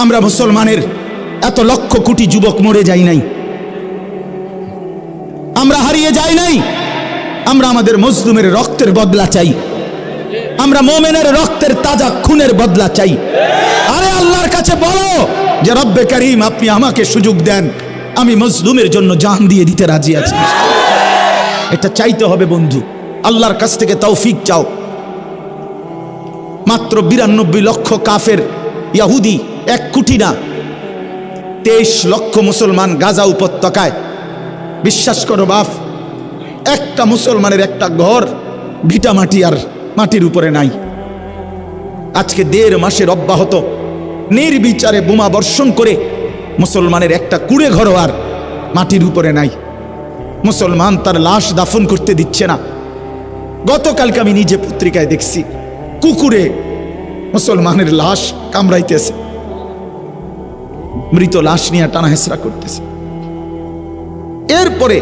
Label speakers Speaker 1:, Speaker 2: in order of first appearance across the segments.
Speaker 1: আমরা মুসলমানের এত লক্ষ কোটি যুবক মরে যাই নাই, আমরা হারিয়ে যাই নাই। আমরা আমাদের মজলুমের রক্তের বদলা চাই, আমরা মোমেনের রক্তের তাজা খুনের বদলা চাই। আরে আল্লাহর কাছে বলো যে রব্বে করিম আপনি আমাকে সুযোগ দেন, আমি মজলুমের জন্য জান দিয়ে দিতে রাজি আছি। এটা চাইতে হবে বন্ধু, আল্লাহর কাছ থেকে তৌফিক চাও। মাত্র 92 লক্ষ কাফের ইহুদি, 1 কোটি না, 23 লক্ষ মুসলমান গাজা উপত্যকায়। বিশ্বাস করো বাপ, একটা মুসলমানের একটা ঘর ভিটা মাটি আর মাটির উপরে নাই। আজকে 1.5 মাসের অব্যাহত নির্বিচারে বোমা বর্ষণ করে মুসলমানের একটা কুড়ে ঘর আর মাটির উপরে নাই। মুসলমান তার লাশ দাফন করতে দিচ্ছে না। গতকালকে আমি নিজে পত্রিকায় দেখছি, কুকুরে মুসলমানের লাশ কামড়াইতেছে, মৃত লাশ নিয়ে টানা হেসরা করতেছে। এরপরে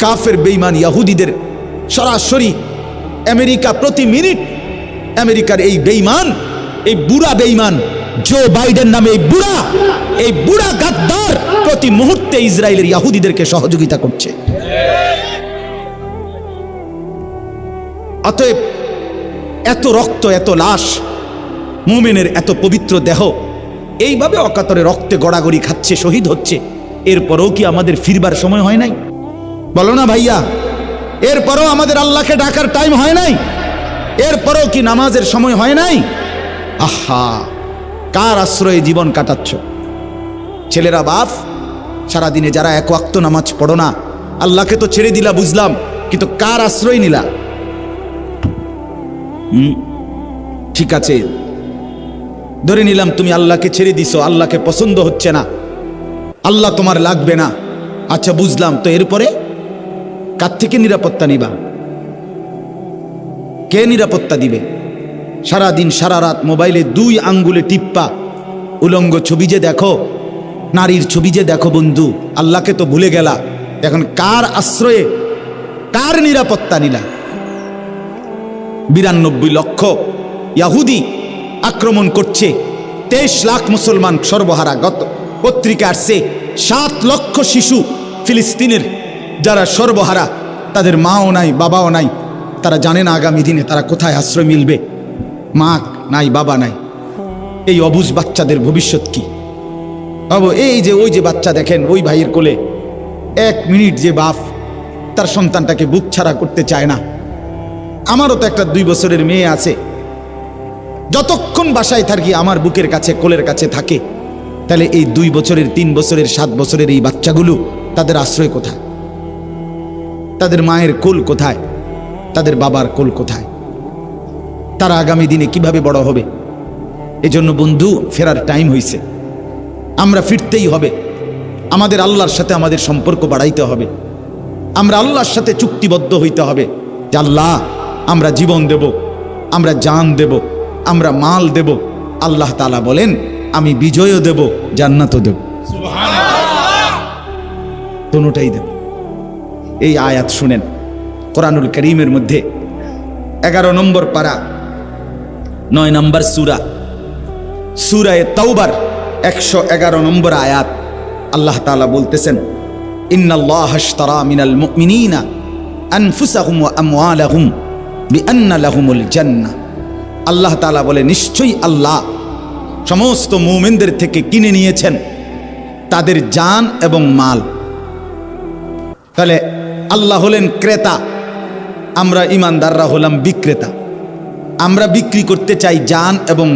Speaker 1: কাফের বেঈমান ইহুদিদের সরাসরি আমেরিকা প্রতি মিনিট, আমেরিকার এই বেঈমান, এই বুড়া বেঈমান জো বাইডেন নামে এই বুড়া গাদ্দার প্রতি মুহূর্তে ইসরায়েলের ইহুদিদেরকে সহযোগিতা করছে। অতএব এত রক্ত, এত লাশ, মুমিনের এত পবিত্র দেহ এইভাবে অকাতরে রক্তে গড়াগড়ি খাচ্ছে, শহীদ হচ্ছে। এরপরেও কি আমাদের ফিরবার সময় হয় নাই? বলো না ভাইয়া, এরপরেও আমাদের আল্লাহকে ডাকার টাইম হয় নাই? এরপরেও কি নামাজের সময় হয় নাই? আহা, কার আশ্রয়ে জীবন কাটাচ্ছ? ছেলেরা বাপ, সারাদিনে যারা 1 ওয়াক্ত নামাজ পড়ো না, আল্লাহকে তো ছেড়ে দিলা বুঝলাম, কিন্তু কার আশ্রয় নিলা? ঠিক আছে, ধরে নিলাম তুমি আল্লাহকে ছেড়ে দিছো, আল্লাহকে পছন্দ হচ্ছে না, আল্লাহ তোমার লাগবে না, আচ্ছা বুঝলাম। তো এরপরে কার থেকে নিরাপত্তা নিবা? কে নিরাপত্তা দিবে? সারাদিন সারা রাত মোবাইলে 2 আঙ্গুলে টিপ্পা উলঙ্গ ছবি যে দেখো, নারীর ছবি যে দেখো বন্ধু, আল্লাহকে তো ভুলে গেলা। এখন কার আশ্রয়ে, কার নিরাপত্তা নিলা? 92 লক্ষ ইহুদি আক্রমণ করছে, 23 লাখ মুসলমান সর্বহারা। গত পত্রিকা আসছে 7 লক্ষ শিশু ফিলিস্তিনের যারা সর্বহারা, তাদের মাও নাই, বাবাও নাই, তারা জানে না আগামী দিনে তারা কোথায় আশ্রয় মিলবে। মা নাই, বাবা নাই, এই অবুঝ বাচ্চাদের ভবিষ্যৎ কি? এই যে ওই যে বাচ্চা দেখেন ওই ভাইয়ের কোলে, 1 মিনিট যে বাপ তার সন্তানটাকে বুক ছাড়া করতে চায় না। আমারও তো একটা 2 বছরের মেয়ে আছে, যতক্ষণ বাসায় থাকি আমার বুকের কাছে, কোলের কাছে থাকে। তাহলে এই 2 বছরের, 3 বছরের, 7 বছরের এই বাচ্চাগুলো, তাদের আশ্রয় কোথায়? তাদের মায়ের কোল কোথায়? তাদের বাবার কোল কোথায়? তারা আগামী দিনে কিভাবে বড় হবে? এজন্য বন্ধু, ফেরার টাইম হয়েছে, আমরা ফিরতেই হবে। আমাদের আল্লাহর সাথে আমাদের সম্পর্ক বাড়াইতে হবে। আমরা আল্লাহর সাথে চুক্তিবদ্ধ হইতে হবে যে আল্লাহ, আমরা জীবন দেব, আমরা জান দেব, আমরা মাল দেব। আল্লাহ তাআলা বলেন আমি বিজয়ও দেব, জান্নাতও দেব, দুটোটাই দেব। এই আয়াত শুনেন, কোরআনুল কারীমের মধ্যে 11 নম্বর পারা, 9 নম্বর সূরা, সূরায়ে তাওবার 111 নম্বর আয়াত। আল্লাহ তাআলা বলতেছেন, ইন্নাল্লাহা আশতারা মিনাল মুমিনিনা আনফুসাহুম ওয়া আমওয়ালাহুম বিআন্না লাহুমুল জান্নাহ। আল্লাহ তাআলা বলে, নিশ্চয়ই আল্লাহ সমস্ত মুমিনদের থেকে কিনে নিয়েছেন তাদের জান এবং মাল। তাহলে আল্লাহ হলেন ক্রেতা, আমরা ইমানদাররা হলাম বিক্রেতা। আমরা বিক্রি করতে চাই জান এবং